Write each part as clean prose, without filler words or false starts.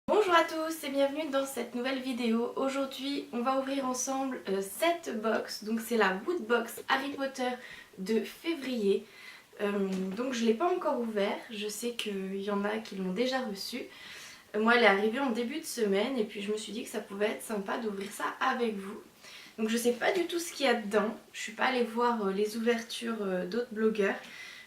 Bonjour à tous et bienvenue dans cette nouvelle vidéo. Aujourd'hui on va ouvrir ensemble cette box, donc c'est la Woodbox Harry Potter de février. Donc je ne l'ai pas encore ouvert, je sais qu'il y en a qui l'ont déjà reçu. Moi elle est arrivée en début de semaine et puis je me suis dit que ça pouvait être sympa d'ouvrir ça avec vous. Donc je sais pas du tout ce qu'il y a dedans, je suis pas allée voir les ouvertures d'autres blogueurs.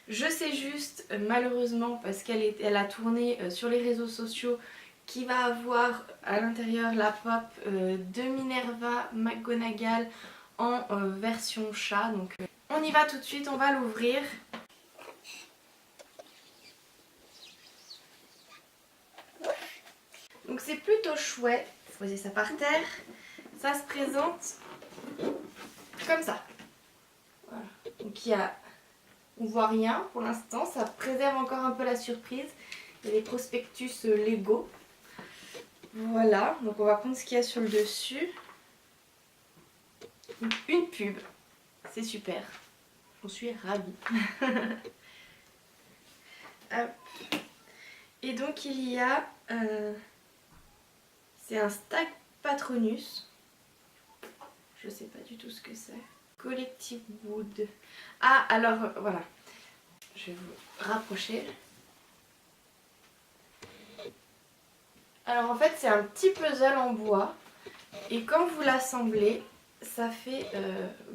Je sais juste, malheureusement, parce qu'elle a tourné sur les réseaux sociaux, qui va avoir à l'intérieur la pop de Minerva McGonagall en version chat. Donc on y va tout de suite, on va l'ouvrir. Donc c'est plutôt chouette. Je vais poser ça par terre. Ça se présente comme ça. Voilà. Donc on voit rien pour l'instant, ça préserve encore un peu la surprise. Il y a les prospectus Lego. Voilà, donc on va prendre ce qu'il y a sur le dessus. Une pub, c'est super, j'en suis ravie. Hop. Et donc il y a, c'est un stack Patronus, je sais pas du tout ce que c'est. Collective Wood. Ah alors voilà, je vais vous rapprocher. Alors en fait c'est un petit puzzle en bois et quand vous l'assemblez, ça fait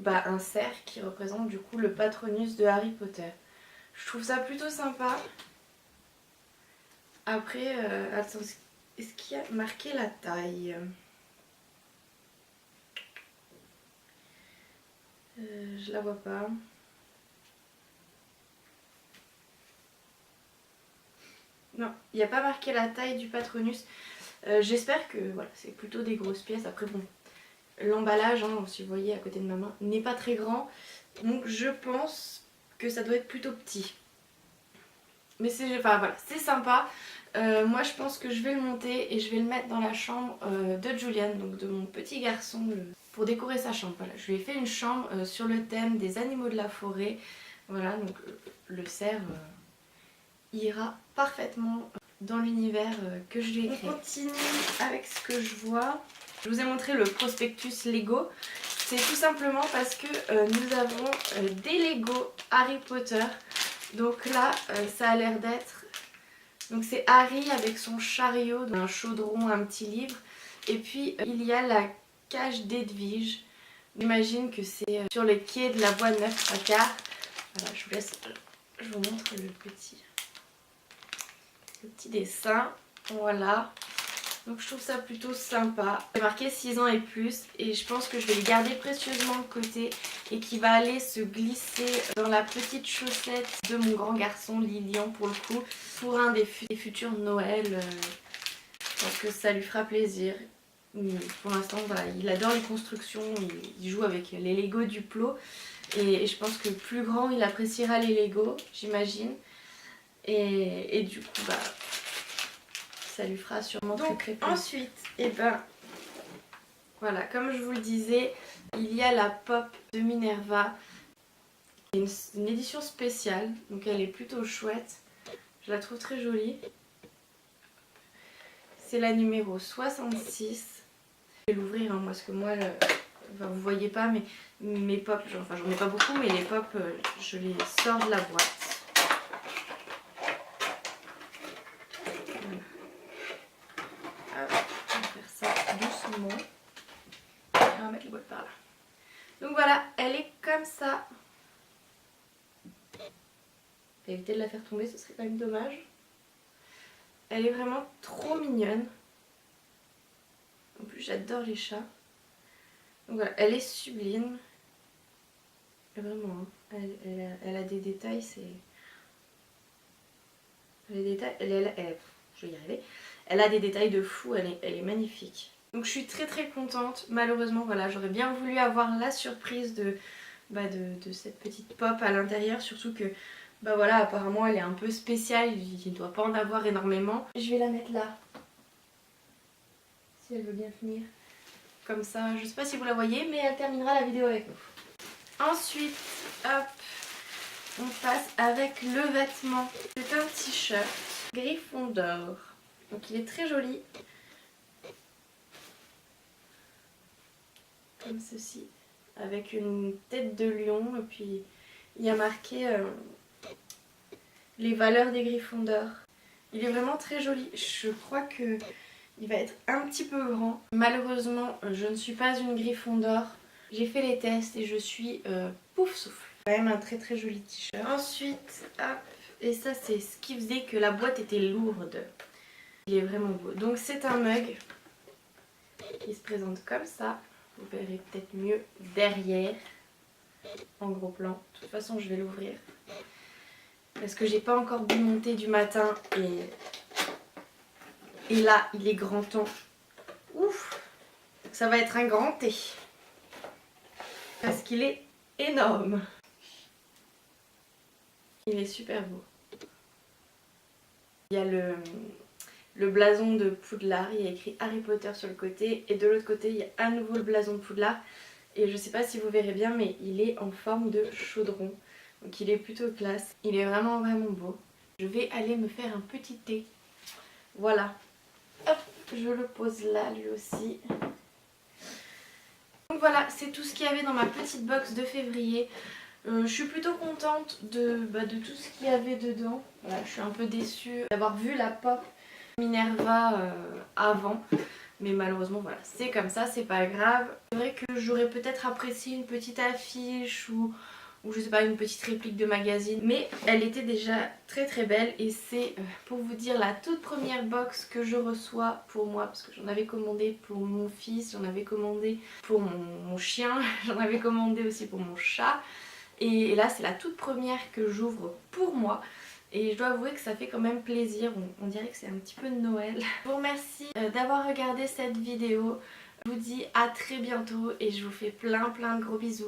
un cercle qui représente du coup le Patronus de Harry Potter. Je trouve ça plutôt sympa. Après, attends, est-ce qu'il y a marqué la taille? Je la vois pas. Non, il n'y a pas marqué la taille du Patronus. J'espère que voilà, c'est plutôt des grosses pièces. Après bon, l'emballage, hein, si vous voyez à côté de ma main, n'est pas très grand. Donc je pense que ça doit être plutôt petit. Mais c'est voilà, c'est sympa. Moi je pense que je vais le monter et je vais le mettre dans la chambre de Julian, donc de mon petit garçon, pour décorer sa chambre. Voilà, je lui ai fait une chambre sur le thème des animaux de la forêt. Voilà, donc le cerf ira parfaitement dans l'univers que je lui ai créé. On continue avec ce que je vois. Je vous ai montré le prospectus Lego. C'est tout simplement parce que nous avons des Lego Harry Potter. Donc là, ça a l'air d'être... Donc c'est Harry avec son chariot, un chaudron, un petit livre. Et puis il y a la cage d'Edwige. J'imagine que c'est sur les quais de la voie 9 à quart. Voilà, je vous montre le petit dessin. Voilà. Donc je trouve ça plutôt sympa. C'est marqué 6 ans et plus et je pense que je vais le garder précieusement de côté et qui va aller se glisser dans la petite chaussette de mon grand garçon Lilian pour le coup. Pour un des futurs Noël, je pense que ça lui fera plaisir. Pour l'instant voilà, il adore les constructions, il joue avec les Lego Duplo et je pense que plus grand il appréciera les Lego, j'imagine. Et du coup ça lui fera sûrement très plaisir. Ensuite, voilà, comme je vous le disais, il y a la pop de Minerva. Une édition spéciale, donc elle est plutôt chouette. Je la trouve très jolie. C'est la numéro 66. Je vais l'ouvrir, hein, moi, parce que moi, vous voyez pas, mais mes pop, enfin j'en ai pas beaucoup, mais les pop, je les sors de la boîte. Doucement. On va mettre les boîtes par là. Donc voilà, elle est comme ça. Éviter de la faire tomber, ce serait quand même dommage. Elle est vraiment trop mignonne. En plus, j'adore les chats. Donc voilà, elle est sublime. Vraiment, hein. Elle a des détails, c'est... Les détails, je vais y arriver. Elle a des détails de fou, elle est magnifique. Donc je suis très contente. Malheureusement, voilà, j'aurais bien voulu avoir la surprise de cette petite pop à l'intérieur. Surtout que, voilà, apparemment elle est un peu spéciale. Il ne doit pas en avoir énormément. Je vais la mettre là. Si elle veut bien finir. Comme ça, je sais pas si vous la voyez, mais elle terminera la vidéo avec nous. Ensuite, hop, on passe avec le vêtement. C'est un t-shirt Gryffondor. Donc il est très joli. comme ceci, avec une tête de lion et puis il y a marqué les valeurs des Gryffondors. Il est vraiment très joli. Je crois que il va être un petit peu grand. Malheureusement, je ne suis pas une Gryffondor. J'ai fait les tests et je suis pouf souffle. Quand même un très très joli t-shirt. Ensuite, hop, et ça c'est ce qui faisait que la boîte était lourde. Il est vraiment beau. Donc c'est un mug qui se présente comme ça. Vous verrez peut-être mieux derrière, en gros plan. De toute façon, je vais l'ouvrir. Parce que j'ai pas encore bu mon thé du matin et là, il est grand temps. Ouf! Ça va être un grand thé. Parce qu'il est énorme. Il est super beau. Il y a le blason de Poudlard, il y a écrit Harry Potter sur le côté. Et de l'autre côté, il y a à nouveau le blason de Poudlard. Et je sais pas si vous verrez bien, mais il est en forme de chaudron. Donc il est plutôt classe. Il est vraiment vraiment beau. Je vais aller me faire un petit thé. Voilà. Hop, je le pose là lui aussi. Donc voilà, c'est tout ce qu'il y avait dans ma petite box de février. Je suis plutôt contente de tout ce qu'il y avait dedans. Voilà, je suis un peu déçue d'avoir vu la pop Minerva avant. Mais malheureusement voilà, c'est comme ça, c'est pas grave. C'est vrai que j'aurais peut-être apprécié une petite affiche ou je sais pas, une petite réplique de magazine. Mais elle était déjà très très belle et c'est pour vous dire la toute première box que je reçois pour moi. Parce que j'en avais commandé pour mon fils, j'en avais commandé pour mon chien, j'en avais commandé aussi pour mon chat. Et là c'est la toute première que j'ouvre pour moi. Et je dois avouer que ça fait quand même plaisir, on dirait que c'est un petit peu de Noël. Je vous remercie d'avoir regardé cette vidéo. Je vous dis à très bientôt et je vous fais plein de gros bisous.